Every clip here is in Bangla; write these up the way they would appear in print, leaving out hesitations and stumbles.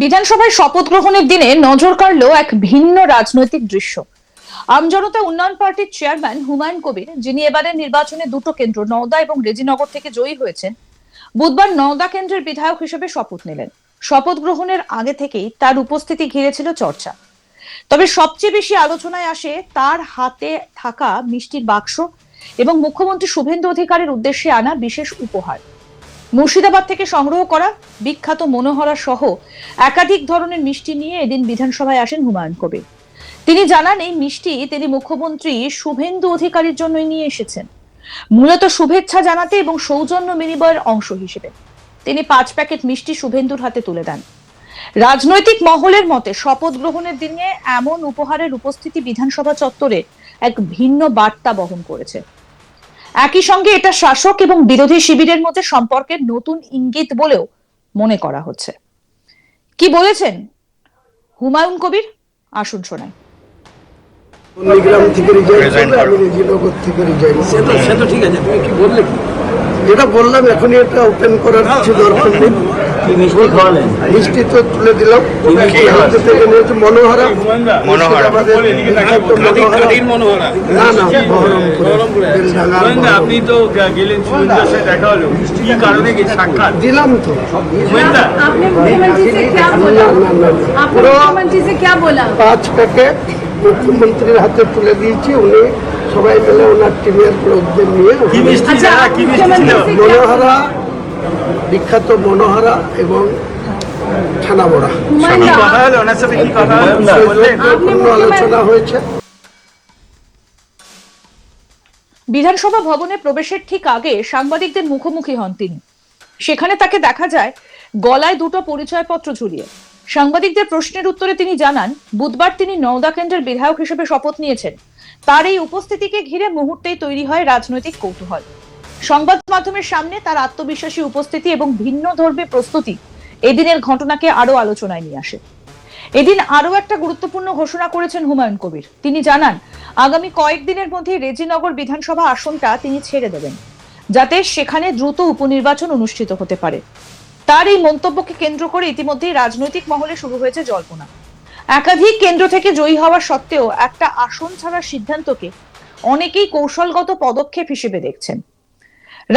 বিধানসভায় শপথ গ্রহণের দিনে নজর কাড়ল এক ভিন্ন রাজনৈতিক দৃশ্য। আমজনতা উন্নয়ন পার্টির চেয়ারম্যান হুমায়ুন কবির, যিনি এবারের নির্বাচনে দুটো কেন্দ্র নওদা এবং রেজিনগর থেকে জয়ী হয়েছেন, বুধবার নওদা কেন্দ্রের বিধায়ক হিসেবে শপথ নিলেন। শপথ গ্রহণের আগে থেকেই তার উপস্থিতি ঘিরেছিল চর্চা। তবে সবচেয়ে বেশি আলোচনায় আসে তার হাতে থাকা মিষ্টির বাক্স এবং মুখ্যমন্ত্রী শুভেন্দু অধিকারীর উদ্দেশ্যে আনা বিশেষ উপহার। মুর্শিদাবাদ থেকে সংগ্রহ করা বিখ্যাত মনোহরা সহ একাধিক ধরনের মিষ্টি নিয়ে এদিন বিধানসভায় আসেন হুমায়ুন কবির। তিনি জানান, এই মিষ্টি তিনি মুখ্যমন্ত্রী শুভেন্দু অধিকারীর জন্যই নিয়ে এসেছেন, মূলত শুভেচ্ছা জানাতে এবং সৌজন্য বিনিময়ের অংশ হিসেবে। তিনি 5 প্যাকেট মিষ্টি শুভেন্দুর হাতে তুলে দেন। রাজনৈতিক মহলের মতে শপথ গ্রহণের দিনে এমন উপহারের উপস্থিতি বিধানসভা চত্বরে এক ভিন্ন বার্তা বহন করেছে। একই সঙ্গে এটা শাসক এবং বিরোধী শিবিরের মধ্যে সম্পর্কের নতুন ইঙ্গিত বলেও মনে করা হচ্ছে। কি বলেছেন হুমায়ুন কবির, আসুন শোনাই। যেটা বললাম এখনই এটা ওপেন করার কিছু দরকার নেই। মিষ্টি তো তুলে দিলাম, মনোহরা না না আপনি তো গেলেন দেখা হলো কি কারণে সাক্ষাৎ দিলাম তো পুরো 5 প্যাকেট মুখ্যমন্ত্রীর হাতে তুলে দিয়েছি। উনি সবাই মিলে ওনার টিমের লোকদের নিয়ে মনোহরা, বিখ্যাত মনোহরা এবং ছানা বড়া আলোচনা হয়েছে। বিধানসভা ভবনে প্রবেশের ঠিক আগে সাংবাদিকদের মুখোমুখি হন তিনি। সেখানে তাকে দেখা যায় গলায় দুটো পরিচয়পত্র ঝুলিয়ে। সাংবাদিকদের প্রশ্নের উত্তরে তিনি জানান, বুধবার তিনি নওদা কেন্দ্রের বিধায়ক হিসেবে শপথ নিয়েছেন। তার এই উপস্থিতিকে ঘিরে মুহূর্তেই তৈরি হয় রাজনৈতিক কৌতূহল। সংবাদ মাধ্যমের সামনে তার আত্মবিশ্বাসী উপস্থিতি এবং ভিন্ন ধর্মী প্রস্তুতি এদিনের ঘটনাকে আরো আলোচনায় নিয়ে আসে। এদিন আরো একটা গুরুত্বপূর্ণ ঘোষণা করেছেন হুমায়ুন কবির। তিনি জানান, আগামী কয়েকদিনের মধ্যে রেজিনগর বিধানসভা আসনটা তিনি ছেড়ে দেবেন, যাতে সেখানে দ্রুত উপনির্বাচন অনুষ্ঠিত হতে পারে। তার এই মন্তব্যকে কেন্দ্র করে ইতিমধ্যেই রাজনৈতিক মহলে শুরু হয়েছে জল্পনা। একাধিক কেন্দ্র থেকে জয়ী হওয়া সত্ত্বেও একটা আসন ছাড়ার সিদ্ধান্তকে অনেকেই কৌশলগত পদক্ষেপ হিসেবে দেখছেন।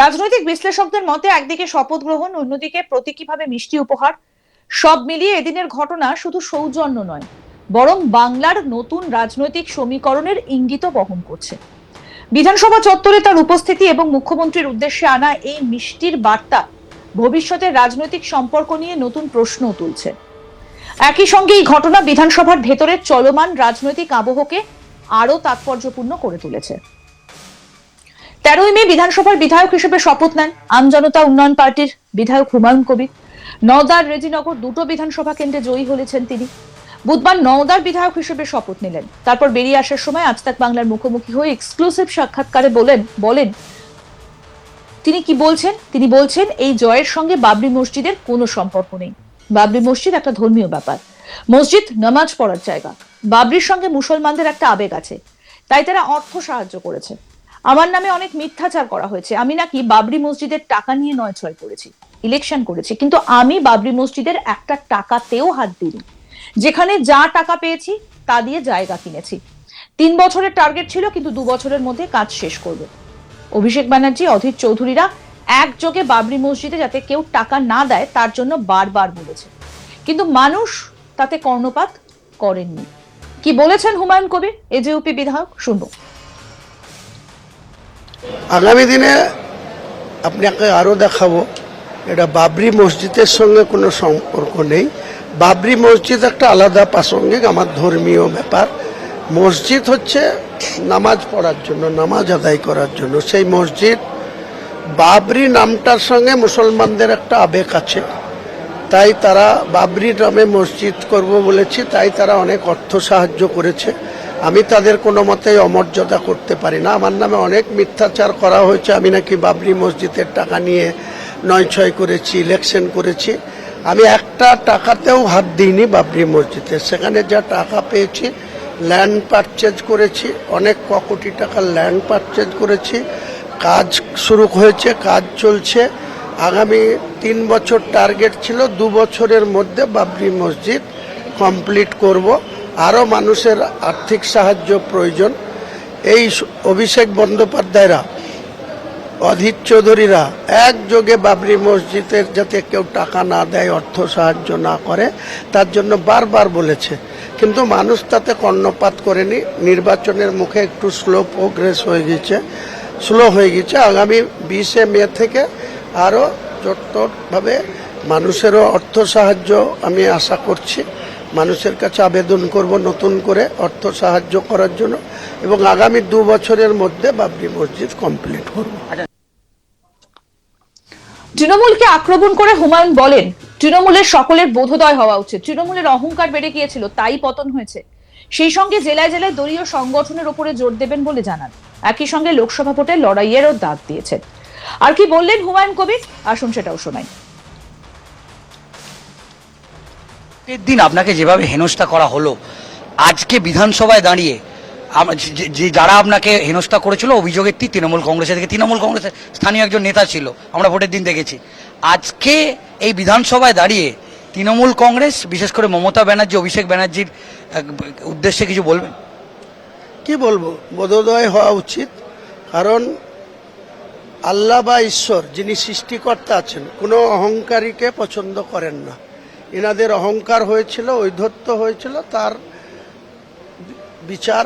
রাজনৈতিক বিশ্লেষকদের মতে একদিকে শপথ গ্রহণ, অন্যদিকে প্রতীকীভাবে মিষ্টি উপহার, সব মিলিয়ে এদিনের ঘটনা শুধু সৌজন্য নয়, বরং বাংলার নতুন রাজনৈতিক সমীকরণের ইঙ্গিত বহন করছে। বিধানসভা চত্বরে তার উপস্থিতি এবং মুখ্যমন্ত্রীর উদ্দেশ্যে আনা এই মিষ্টির বার্তা ভবিষ্যতের রাজনৈতিক সম্পর্ক নিয়ে নতুন প্রশ্ন তুলছে। একই সঙ্গে এই ঘটনা বিধানসভার ভেতরের চলমান রাজনৈতিক আবহকে আরো তাৎপর্যপূর্ণ করে তুলেছে। 13ই মে বিধানসভার বিধায়ক হিসেবে শপথ নেন আমজনতা উন্নয়ন পার্টির বিধায়ক হুমায়ুন কবির। নওদার রেজিনগর দুটো বিধানসভা কেন্দ্রে জয়ী হয়েছেন তিনি। বুধবার নওদার বিধায়ক হিসেবে শপথ নিলেন। তারপর বেরিয়ে আসার সময় আজ তাক বাংলার মুখোমুখি হয়ে এক্সক্লুসিভ সাক্ষাৎকারে বলেন তিনি কি বলছেন। তিনি বলছেন, এই জয়ের সঙ্গে বাবরি মসজিদের কোনো সম্পর্ক নেই। বাবরি মসজিদ একটা ধর্মীয় ব্যাপার, মসজিদ নামাজ পড়ার জায়গা। বাবরির সঙ্গে মুসলমানদের একটা আবেগ আছে, তাই তারা অর্থ সাহায্য করেছে। আমার নামে অনেক মিথ্যাচার করা হয়েছে, আমি নাকি বাবরি মসজিদের টাকা নিয়ে নয়-ছয় করেছি, ইলেকশন করেছি, কিন্তু আমি বাবরি মসজিদের একটা টাকাতেও হাত দিইনি। যেখানে যা টাকা পেয়েছি তা দিয়ে জায়গা কিনেছি। 3 বছরের টার্গেট ছিল, কিন্তু 2 বছরের মধ্যে কাজ শেষ করব। অভিষেক ব্যানার্জি, অধীর চৌধুরীরা একযোগে বাবরি মসজিদে যাতে কেউ টাকা না দেয় তার জন্য বারবার বলেছে, কিন্তু মানুষ তাতে কর্ণপাত করেননি। কি বলেছেন হুমায়ুন কবির, এজেইউপি বিধায়ক, শুনবো। আগামী দিনে আপনাকে আরো দেখাবো, এটা বাবরি মসজিদের সঙ্গে কোনো সম্পর্ক নেই। বাবরি মসজিদ একটা আলাদা প্রাসঙ্গিক, আমার ধর্মীয় ব্যাপার। মসজিদ হচ্ছে নামাজ পড়ার জন্য, নামাজ আদায় করার জন্য। সেই মসজিদ, বাবরি নামটার সঙ্গে মুসলমানদের একটা আবেগ আছে, তাই তারা বাবরি নামে মসজিদ করব বলেছি, তাই তারা অনেক অর্থ সাহায্য করেছে। আমি তাদের কোনো মতেই অমর্যাদা করতে পারি না। আমার নামে অনেক মিথ্যাচার করা হয়েছে, আমি নাকি বাবরি মসজিদের টাকা নিয়ে নয়-ছয় করেছি, ইলেকশন করেছি। আমি একটা টাকাতেও হাত দিইনি বাবরি মসজিদে। সেখানে যা টাকা পেয়েছি, ল্যান্ড পারচেজ করেছি, অনেক কোটি টাকার ল্যান্ড পারচেজ করেছি। কাজ শুরু হয়েছে, কাজ চলছে। আগামী 3 বছর টার্গেট ছিল, 2 বছরের মধ্যে বাবরি মসজিদ কমপ্লিট করব। আরও মানুষের আর্থিক সাহায্য প্রয়োজন। এই অভিষেক বন্দ্যোপাধ্যায়রা, অধীর চৌধুরীরা একযোগে বাবরি মসজিদের যাতে কেউ টাকা না দেয়, অর্থ সাহায্য না করে, তার জন্য বারবার বলেছে, কিন্তু মানুষ তাতে কর্ণপাত করেনি। নির্বাচনের মুখে একটু স্লো হয়ে গেছে। আগামী 20 মে থেকে আরও জোরদারভাবে মানুষেরও অর্থ সাহায্য আমি আশা করছি। মানুষের কাছে আবেদন করব নতুন করে অর্থ সাহায্য করার জন্য, এবং আগামী 2 বছরের মধ্যে বাবরি মসজিদ কমপ্লিট করব। তৃণমূলকে আক্রমণ করে হুমায়ুন বলেন, তৃণমূলের সকলের বোধোদয় হওয়া উচিত। তৃণমূলের অহংকার বেড়ে গিয়েছিল, তাই পতন হয়েছে। সেই সঙ্গে জেলায় জেলায় দলীয় সংগঠনের উপরে জোর দেবেন বলে জানান। একই সঙ্গে লোকসভা ভোটের লড়াইয়েরও দাঁত দিয়েছেন। আর কি বললেন হুমায়ুন কবির, আসুন সেটাও শোনাই। দিন আপনাকে যেভাবে হেনস্থা করা হলো, আজকে বিধানসভায় দাঁড়িয়ে যারা আপনাকে হেনস্থা করেছিল, অভিযোগের তৃণমূল কংগ্রেসের থেকে, তৃণমূল কংগ্রেসের স্থানীয় একজন নেতা ছিল, আমরা ভোটের দিন দেখেছি। আজকে এই বিধানসভায় দাঁড়িয়ে তৃণমূল কংগ্রেস, বিশেষ করে মমতা ব্যানার্জি, অভিষেক ব্যানার্জির উদ্দেশ্যে কিছু বলবেন? কি বলবো, বোধোদয় হওয়া উচিত। কারণ আল্লাহ বা ঈশ্বর, যিনি সৃষ্টিকর্তা আছেন, কোনো অহংকারীকে পছন্দ করেন না। এনাদের অহংকার হয়েছিল, ঔদ্ধত্য হয়েছিল, তার বিচার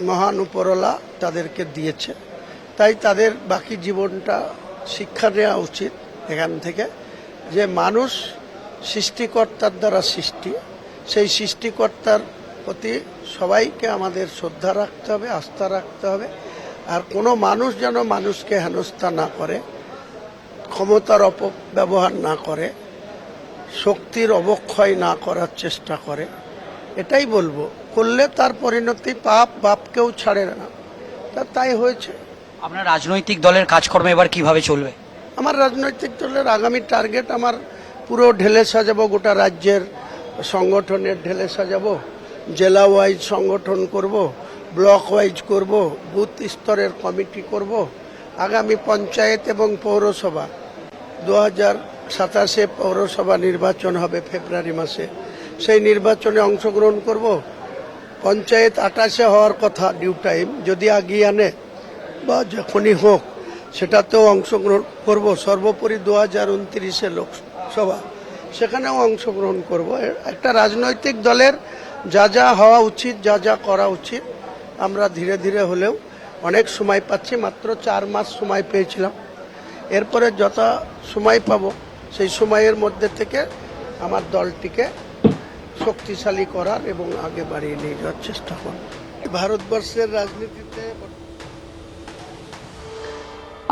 মহান উপরওয়ালা তাদেরকে দিয়েছে। তাই তাদের বাকি জীবনটা শিক্ষা নেওয়া উচিত এখান থেকে, যে মানুষ সৃষ্টিকর্তার দ্বারা সৃষ্টি, সেই সৃষ্টিকর্তার প্রতি সবাইকে আমাদের শ্রদ্ধা রাখতে হবে, আস্থা রাখতে হবে। আর কোনো মানুষ যেন মানুষকে হেনস্থা না করে, ক্ষমতার অপব্যবহার না করে, শক্তির অবক্ষয় না করার চেষ্টা করে, এটাই বলবো। করলে তার পরিণতি পাপ, বাপকেও ছাড়ে না। তাই হয়েছে। আপনার রাজনৈতিক দলের কাজকর্ম এবার কিভাবে চলবে? আমার রাজনৈতিক দলের আগামী টার্গেট, আমার পুরো ঢেলে সাজাবো, গোটা রাজ্যের সংগঠনের ঢেলে সাজাবো, জেলা ওয়াইজ সংগঠন করব, ব্লক ওয়াইজ করব, বুথ স্তরের কমিটি করব। আগামী পঞ্চায়েত এবং পৌরসভা 2027 পৌরসভা নির্বাচন হবে ফেব্রুয়ারি মাসে, সেই নির্বাচনে অংশগ্রহণ করব। পঞ্চায়েত 28 হওয়ার কথা ডিউ টাইম, যদি আগিয়ে আনে বা যখনই হোক, সেটাতেও অংশগ্রহণ করব। সর্বোপরি 2029 লোকসভা, সেখানেও অংশগ্রহণ করব। একটা রাজনৈতিক দলের যা যা হওয়া উচিত, যা যা করা উচিত, আমরা ধীরে ধীরে হলেও অনেক সময় পাচ্ছি। মাত্র 4 মাস সময় পেয়েছিলাম, এরপরে যত সময় পাবো সেই সময়ের মধ্যে থেকে আমার দলটিকে শক্তিশালী করার এবং আগে বাড়িয়ে নিয়ে যাওয়ার চেষ্টা করব। ভারতবর্ষের রাজনীতিতে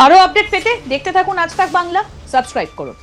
আরো আপডেট পেতে দেখতে থাকুন আজ তাক বাংলা, সাবস্ক্রাইব করুন।